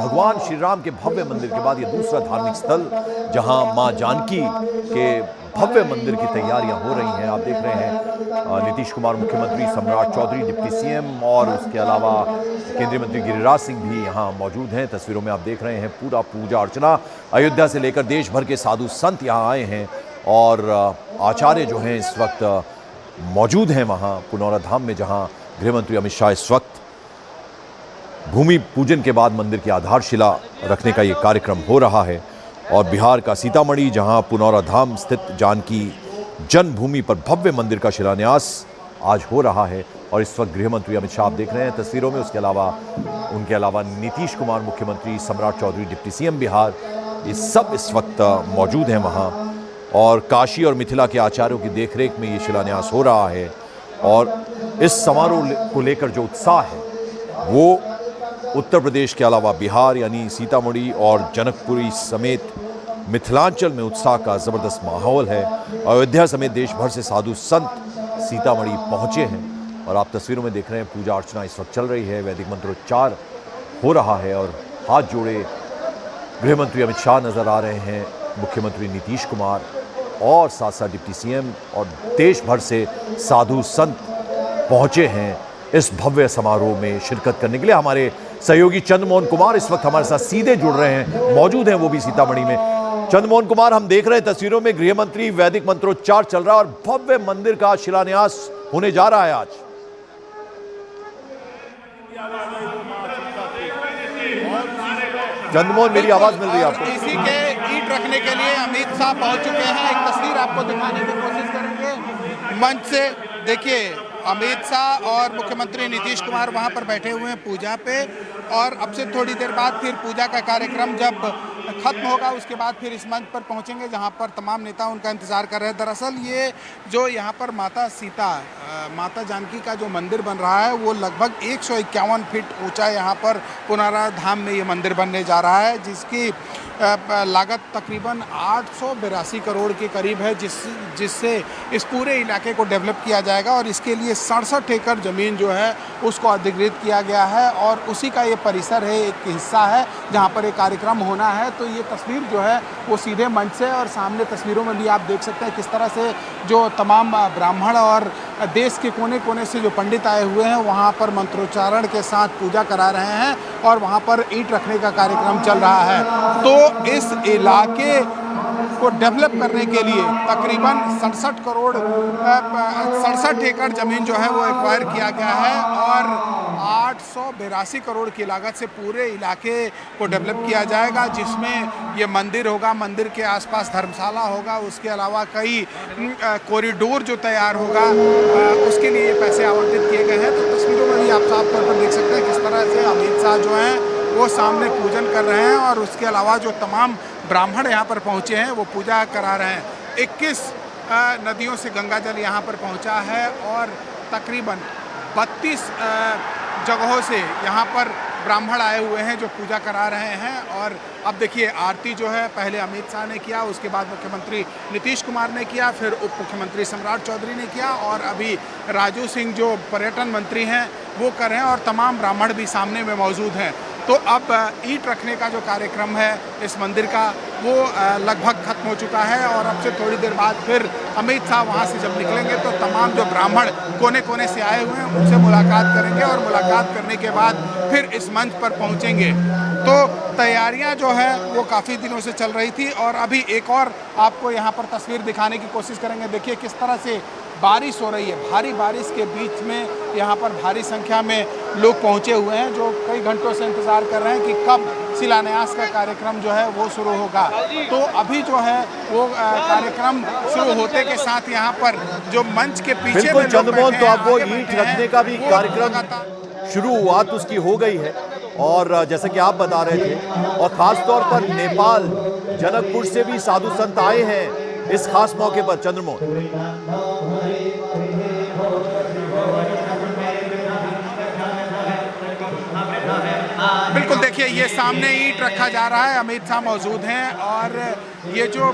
भगवान श्री राम के भव्य मंदिर के बाद ये दूसरा धार्मिक स्थल जहां मां जानकी के भव्य मंदिर की तैयारियां हो रही हैं। आप देख रहे हैं नीतीश कुमार मुख्यमंत्री, सम्राट चौधरी डिप्टी सीएम और उसके अलावा केंद्रीय मंत्री गिरिराज सिंह भी यहाँ मौजूद हैं। तस्वीरों में आप देख रहे हैं पूरा पूजा अर्चना, अयोध्या से लेकर देश भर के साधु संत यहाँ आए हैं और आचार्य जो हैं इस वक्त मौजूद हैं वहाँ पुनौरा धाम में, जहाँ गृहमंत्री अमित शाह इस वक्त भूमि पूजन के बाद मंदिर की आधारशिला रखने का ये कार्यक्रम हो रहा है। और बिहार का सीतामढ़ी, जहां पुनौरा धाम स्थित जानकी जन्मभूमि पर भव्य मंदिर का शिलान्यास आज हो रहा है। और इस वक्त गृहमंत्री अमित शाह आप देख रहे हैं तस्वीरों में, उनके अलावा नीतीश कुमार मुख्यमंत्री, सम्राट चौधरी डिप्टी सीएम बिहार, ये सब इस वक्त मौजूद हैं वहाँ। और काशी और मिथिला के आचार्यों की देखरेख में ये शिलान्यास हो रहा है। और इस समारोह को लेकर जो उत्साह है वो उत्तर प्रदेश के अलावा बिहार यानी सीतामढ़ी और जनकपुरी समेत मिथिलांचल में उत्साह का ज़बरदस्त माहौल है। अयोध्या समेत देश भर से साधु संत सीतामढ़ी पहुंचे हैं और आप तस्वीरों में देख रहे हैं पूजा अर्चना इस वक्त चल रही है, वैदिक मंत्रोच्चार हो रहा है और हाथ जोड़े गृहमंत्री अमित शाह नजर आ रहे हैं, मुख्यमंत्री नीतीश कुमार और साथ साथ डिप्टी सीएम और देश भर से साधु संत पहुंचे हैं इस भव्य समारोह में शिरकत करने के लिए। हमारे सहयोगी चंद्रमोहन कुमार इस वक्त हमारे साथ सीधे जुड़ रहे हैं, मौजूद हैं वो भी सीतामढ़ी में। चंद्रमोहन कुमार, हम देख रहे हैं तस्वीरों में गृहमंत्री वैदिक मंत्रोच्चार चल रहा है और भव्य मंदिर का शिलान्यास होने जा रहा है आज। चंद्रमोहन, मेरी आवाज मिल रही है आपको? इसी के ईंट रखने के लिए अमित शाह पहुंच चुके हैं। एक तस्वीर आपको दिखाने की कोशिश करेंगे मंच से। देखिए, अमित शाह और मुख्यमंत्री नीतीश कुमार वहां पर बैठे हुए हैं पूजा पे, और अब से थोड़ी देर बाद फिर पूजा का कार्यक्रम जब खत्म होगा उसके बाद फिर इस मंच पर पहुंचेंगे जहां पर तमाम नेता उनका इंतजार कर रहे हैं। दरअसल ये जो यहां पर माता जानकी का जो मंदिर बन रहा है वो लगभग 151 फीट ऊंचा यहाँ पर पुनौरा धाम में ये मंदिर बनने जा रहा है, जिसकी लागत तकरीबन 882 करोड़ के करीब है, जिससे इस पूरे इलाके को डेवलप किया जाएगा। और इसके लिए 67 एकड़ ज़मीन जो है उसको अधिग्रहित किया गया है और उसी का ये परिसर है, एक हिस्सा है जहाँ पर एक कार्यक्रम होना है। तो ये तस्वीर जो है वो सीधे मंच से, और सामने तस्वीरों में भी आप देख सकते हैं किस तरह से जो तमाम ब्राह्मण और देश के कोने कोने से जो पंडित आए हुए हैं वहाँ पर मंत्रोच्चारण के साथ पूजा करा रहे हैं और वहाँ पर ईंट रखने का कार्यक्रम चल रहा है। तो इस इलाके को डेवलप करने के लिए तकरीबन 67 एकड़ ज़मीन जो है वो एक्वायर किया गया है और 882 करोड़ की लागत से पूरे इलाके को डेवलप किया जाएगा, जिसमें ये मंदिर होगा, मंदिर के आसपास धर्मशाला होगा, उसके अलावा कई कॉरिडोर जो तैयार होगा उसके लिए ये पैसे आवंटित किए गए हैं। तो तस्वीरों में भी आप साफ तौर पर देख सकते हैं किस तरह से अमित शाह जो हैं वो सामने पूजन कर रहे हैं और उसके अलावा जो तमाम ब्राह्मण यहाँ पर पहुँचे हैं वो पूजा करा रहे हैं। 21 नदियों से गंगा जल यहाँ पर पहुँचा है और तकरीबन 32 जगहों से यहाँ पर ब्राह्मण आए हुए हैं जो पूजा करा रहे हैं। और अब देखिए, आरती जो है पहले अमित शाह ने किया, उसके बाद मुख्यमंत्री नीतीश कुमार ने किया, फिर उप मुख्यमंत्री सम्राट चौधरी ने किया और अभी राजू सिंह जो पर्यटन मंत्री हैं वो कर रहे हैं और तमाम ब्राह्मण भी सामने में मौजूद हैं। तो अब ईंट रखने का जो कार्यक्रम है इस मंदिर का वो लगभग खत्म हो चुका है और अब से थोड़ी देर बाद फिर अमित शाह वहाँ से जब निकलेंगे तो तमाम जो ब्राह्मण कोने कोने से आए हुए हैं उनसे मुलाकात करेंगे और मुलाकात करने के बाद फिर इस मंच पर पहुँचेंगे। तो तैयारियां जो है वो काफ़ी दिनों से चल रही थी और अभी एक और आपको यहाँ पर तस्वीर दिखाने की कोशिश करेंगे। देखिए किस तरह से बारिश हो रही है, भारी बारिश के बीच में यहाँ पर भारी संख्या में लोग पहुँचे हुए हैं जो कई घंटों से इंतज़ार कर रहे हैं कि कब शिलान्यास का कार्यक्रम जो है वो शुरू होगा। तो अभी जो है वो कार्यक्रम शुरू होते के साथ यहाँ पर जो मंच के पीछे में चंद्रमोहन, तो अब वो ईंट रखने का भी कार्यक्रम शुरुआत उसकी हो गई है और जैसे कि आप बता रहे थे, और खास तौर पर नेपाल जनकपुर से भी साधु संत आए हैं इस खास मौके पर। चंद्रमोहन, बिल्कुल, देखिए ये सामने ईंट रखा जा रहा है, अमित शाह मौजूद हैं और ये जो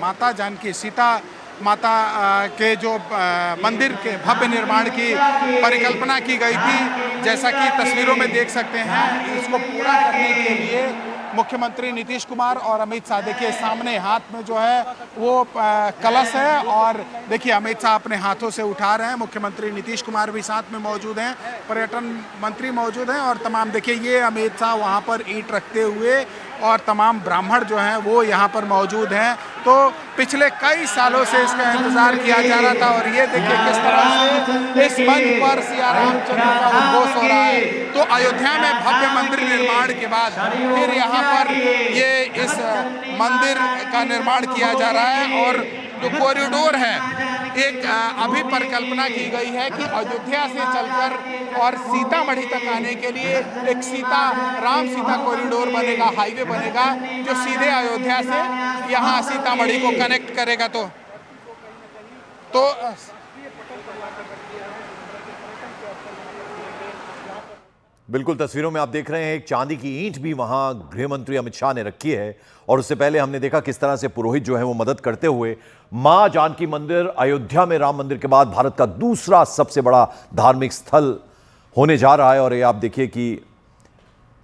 माता जानकी सीता माता के जो मंदिर के भव्य निर्माण की परिकल्पना की गई थी, जैसा कि तस्वीरों में देख सकते हैं, इसको पूरा करने के के लिए मुख्यमंत्री नीतीश कुमार और अमित शाह देखिए सामने हाथ में जो है वो कलश है और देखिए अमित शाह अपने हाथों से उठा रहे हैं, मुख्यमंत्री नीतीश कुमार भी साथ में मौजूद हैं, पर्यटन मंत्री मौजूद हैं और तमाम देखिए ये अमित शाह वहाँ पर ईंट रखते हुए और तमाम ब्राह्मण जो हैं वो यहाँ पर मौजूद हैं। तो पिछले कई सालों से इसका इंतजार किया जा रहा था और ये देखिए किस तरह से इस मंच पर सिया रामचंद्र का उद्घोष हो रहा है। तो अयोध्या में भव्य मंदिर निर्माण के बाद फिर यहाँ पर ये इस मंदिर का निर्माण किया जा रहा है और जो कॉरिडोर है एक अभी परिकल्पना की गई है कि अयोध्या से चलकर और सीतामढ़ी तक आने के लिए एक राम सीता कॉरिडोर बनेगा, हाईवे बनेगा जो सीधे अयोध्या से यहाँ सीतामढ़ी को कनेक्ट करेगा। तो बिल्कुल तस्वीरों में आप देख रहे हैं एक चांदी की ईंट भी वहां गृह मंत्री अमित शाह ने रखी है और उससे पहले हमने देखा किस तरह से पुरोहित जो है वो मदद करते हुए मां जानकी मंदिर अयोध्या में राम मंदिर के बाद भारत का दूसरा सबसे बड़ा धार्मिक स्थल होने जा रहा है। और ये आप देखिए कि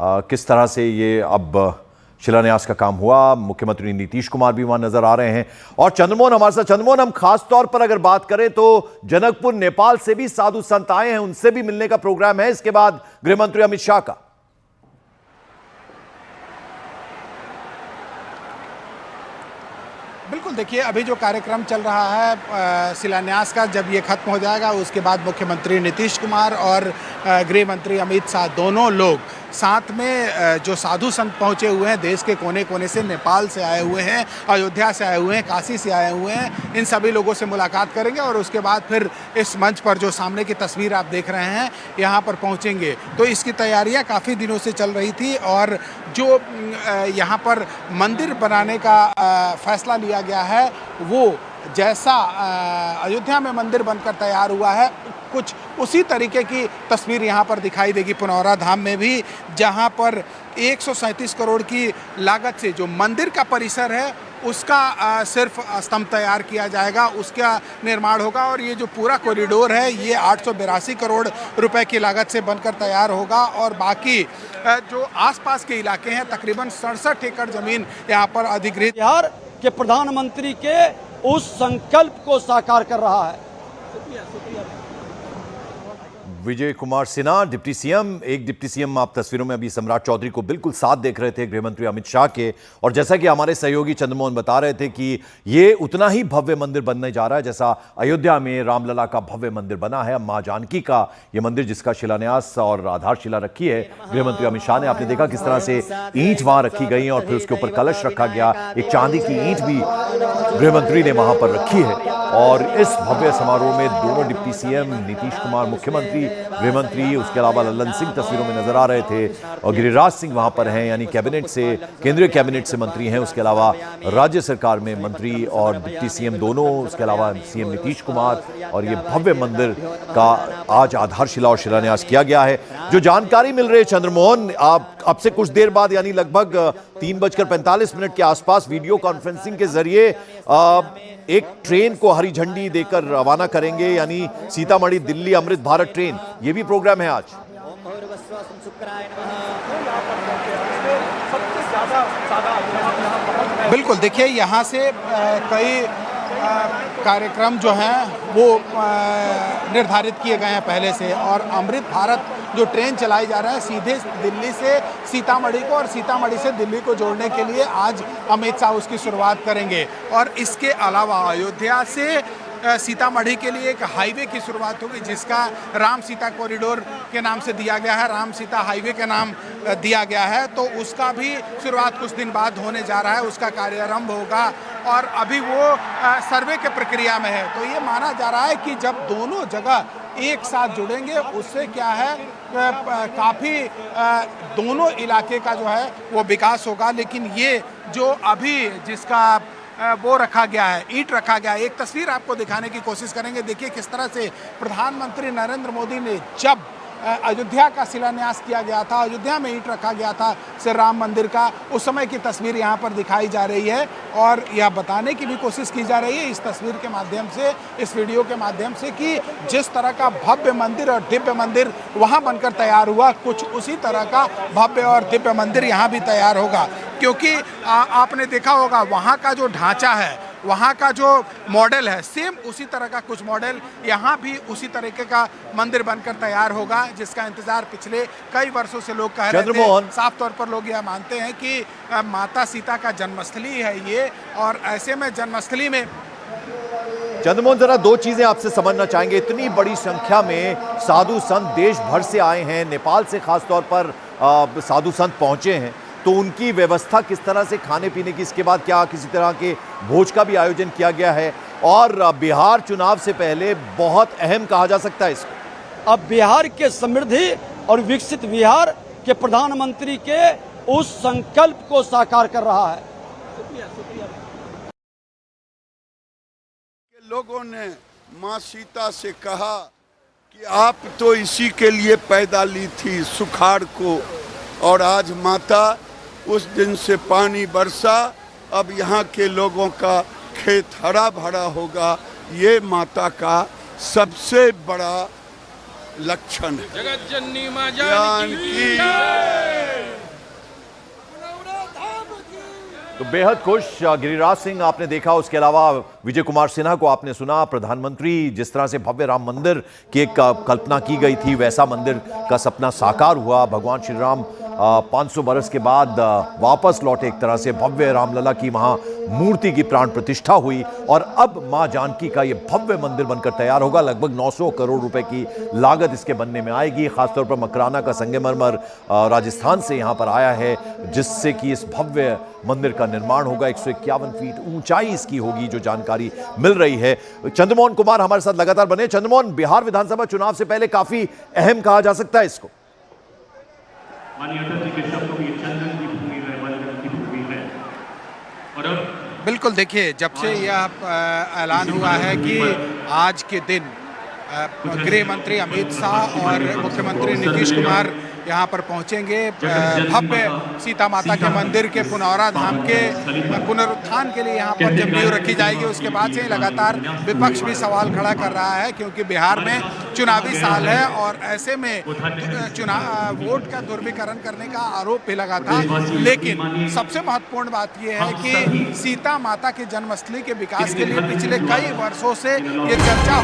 किस तरह से ये अब शिलान्यास का काम हुआ। मुख्यमंत्री नीतीश कुमार भी वहां नजर आ रहे हैं और चंद्रमोहन हमारे साथ। चंद्रमोहन, हम खास तौर पर अगर बात करें तो जनकपुर नेपाल से भी साधु संत आए हैं, उनसे भी मिलने का प्रोग्राम है इसके बाद गृहमंत्री अमित शाह का। बिल्कुल देखिए अभी जो कार्यक्रम चल रहा है शिलान्यास का, जब ये खत्म हो जाएगा उसके बाद मुख्यमंत्री नीतीश कुमार और गृह मंत्री अमित शाह दोनों लोग साथ में जो साधु संत पहुंचे हुए हैं देश के कोने कोने से, नेपाल से आए हुए हैं, अयोध्या से आए हुए हैं, काशी से आए हुए हैं, इन सभी लोगों से मुलाकात करेंगे और उसके बाद फिर इस मंच पर जो सामने की तस्वीर आप देख रहे हैं यहाँ पर पहुँचेंगे। तो इसकी तैयारियाँ काफ़ी दिनों से चल रही थी और जो यहाँ पर मंदिर बनाने का फैसला लिया गया है वो जैसा अयोध्या में मंदिर बनकर तैयार हुआ है कुछ उसी तरीके की तस्वीर यहाँ पर दिखाई देगी पुनौरा धाम में भी, जहाँ पर 137 करोड़ की लागत से जो मंदिर का परिसर है उसका सिर्फ स्तंभ तैयार किया जाएगा, उसका निर्माण होगा और ये जो पूरा कॉरिडोर है ये 882 करोड़ रुपए की लागत से बनकर तैयार होगा और बाकी जो आसपास के इलाके हैं तकरीबन 67 एकड़ जमीन यहाँ पर अधिग्रहित बिहार के प्रधानमंत्री के उस संकल्प को साकार कर रहा है। विजय कुमार सिन्हा डिप्टी सीएम, एक डिप्टी सीएम आप तस्वीरों में अभी सम्राट चौधरी को बिल्कुल साथ देख रहे थे गृहमंत्री अमित शाह के, और जैसा कि हमारे सहयोगी चंद्रमोहन बता रहे थे कि ये उतना ही भव्य मंदिर बनने जा रहा है जैसा अयोध्या में रामलला का भव्य मंदिर बना है। मां जानकी का ये मंदिर जिसका शिलान्यास और आधारशिला रखी है गृहमंत्री अमित शाह ने। आपने देखा किस तरह से ईंट वहां रखी गई और फिर उसके ऊपर कलश रखा गया, एक चांदी की ईंट भी गृहमंत्री ने वहां पर रखी है। और इस भव्य समारोह में दोनों डिप्टी सीएम नीतीश कुमार मुख्यमंत्री, गृहमंत्री, उसके अलावा लल्लन सिंह तस्वीरों में नजर आ रहे थे और गिरिराज सिंह वहां पर हैं, यानी कैबिनेट से, केंद्रीय कैबिनेट से मंत्री हैं, उसके अलावा राज्य सरकार में मंत्री और डिप्टी सीएम दोनों, उसके अलावा सीएम नीतीश कुमार। और ये भव्य मंदिर का आज आधारशिला और शिलान्यास किया गया है। जो जानकारी मिल रही है चंद्रमोहन, आप अब से कुछ देर बाद यानी लगभग 3:45 के आसपास वीडियो कॉन्फ्रेंसिंग के जरिए एक ट्रेन को हरी झंडी देकर रवाना करेंगे, यानी सीतामढ़ी दिल्ली अमृत भारत ट्रेन, ये भी प्रोग्राम है आज। बिल्कुल देखिए यहाँ से कई कार्यक्रम जो हैं वो निर्धारित किए गए हैं पहले से और अमृत भारत जो ट्रेन चलाई जा रहा है सीधे दिल्ली से सीतामढ़ी को और सीतामढ़ी से दिल्ली को जोड़ने के लिए आज अमित शाह उसकी शुरुआत करेंगे। और इसके अलावा अयोध्या से सीतामढ़ी के लिए एक हाईवे की शुरुआत होगी जिसका राम सीता कॉरिडोर के नाम से दिया गया है, राम सीता हाईवे के नाम दिया गया है। तो उसका भी शुरुआत कुछ दिन बाद होने जा रहा है, उसका कार्यारंभ होगा और अभी वो सर्वे के प्रक्रिया में है। तो ये माना जा रहा है कि जब दोनों जगह एक साथ जुड़ेंगे उससे क्या है काफ़ी दोनों इलाके का जो है वो विकास होगा। लेकिन ये जो अभी जिसका वो रखा गया है, ईंट रखा गया है, एक तस्वीर आपको दिखाने की कोशिश करेंगे। देखिए किस तरह से प्रधानमंत्री नरेंद्र मोदी ने जब अयोध्या का शिलान्यास किया गया था, अयोध्या में ईंट रखा गया था श्री राम मंदिर का, उस समय की तस्वीर यहाँ पर दिखाई जा रही है और यह बताने की भी कोशिश की जा रही है इस तस्वीर के माध्यम से, इस वीडियो के माध्यम से कि जिस तरह का भव्य मंदिर और दिव्य मंदिर वहाँ बनकर तैयार हुआ, कुछ उसी तरह का भव्य और दिव्य मंदिर यहाँ भी तैयार होगा। क्योंकि आपने देखा होगा वहाँ का जो ढांचा है, वहाँ का जो मॉडल है, सेम उसी तरह का कुछ मॉडल यहाँ भी उसी तरीके का मंदिर बनकर तैयार होगा, जिसका इंतजार पिछले कई वर्षों से लोग कह रहे थे। साफ तौर पर लोग यह मानते हैं कि माता सीता का जन्मस्थली है ये, और ऐसे में जन्मस्थली में चंद्रमोहन, जरा दो चीजें आपसे समझना चाहेंगे। इतनी बड़ी संख्या में साधु संत देश भर से आए हैं, नेपाल से खास तौर पर साधु संत पहुंचे हैं, तो उनकी व्यवस्था किस तरह से खाने पीने की, इसके बाद क्या किसी तरह के भोज का भी आयोजन किया गया है? और बिहार चुनाव से पहले बहुत अहम कहा जा सकता है इसको। अब बिहार के समृद्धि और विकसित बिहार के प्रधानमंत्री के उस संकल्प को साकार कर रहा है। लोगों ने माँ सीता से कहा कि आप तो इसी के लिए पैदा ली थी, सुखाड़ को, और आज माता उस दिन से पानी बरसा, अब यहाँ के लोगों का खेत हरा भरा होगा। ये माता का सबसे बड़ा लक्षण है। जगत जननी मां जानकी तो बेहद खुश गिरिराज सिंह आपने देखा, उसके अलावा विजय कुमार सिन्हा को आपने सुना। प्रधानमंत्री जिस तरह से भव्य राम मंदिर की एक कल्पना की गई थी, वैसा मंदिर का सपना साकार हुआ। भगवान श्री राम 500 बरस के बाद वापस लौटे, एक तरह से भव्य रामलला की वहां मूर्ति की प्राण प्रतिष्ठा हुई और अब मां जानकी का यह भव्य मंदिर बनकर तैयार होगा। लगभग 900 करोड़ रुपए की लागत इसके बनने में आएगी। खासतौर पर मकराना का संगमरमर राजस्थान से यहां पर आया है, जिससे कि इस भव्य मंदिर का निर्माण होगा। 151 फीट ऊंचाई इसकी होगी, जो जानकारी मिल रही है। चंद्रमोहन कुमार हमारे साथ लगातार बने। चंद्रमोहन, बिहार विधानसभा चुनाव से पहले काफी अहम कहा जा सकता है इसको। माननीय अटल जी के शब्दों की चंदन की भूमि है, वंदन की भूमि है। और अब बिल्कुल देखिए, जब से यह ऐलान हुआ है कि आज के दिन गृह मंत्री अमित शाह और मुख्यमंत्री नीतीश कुमार यहाँ पर पहुँचेंगे, भव्य सीता माता के मंदिर के पुनौरा धाम के पुनरुत्थान के लिए यहाँ पर जब नींव रखी जाएगी, उसके बाद से लगातार विपक्ष भी सवाल खड़ा कर रहा है, क्योंकि बिहार में चुनावी साल है और ऐसे में वोट का दुर्विकरण करने का आरोप भी लगा था। लेकिन सबसे महत्वपूर्ण बात यह है कि सीता माता के जन्मस्थली के विकास के लिए पिछले कई वर्षों से ये चर्चा